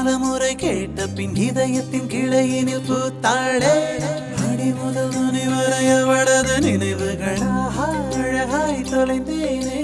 பலமுறை கேட்ட பின் இதயத்தின் கிளையினில் பூத்தாளே அடி முதல் நுனி வரை அவளது நினைவுகளாக அழகாய் தொலைந்தேனே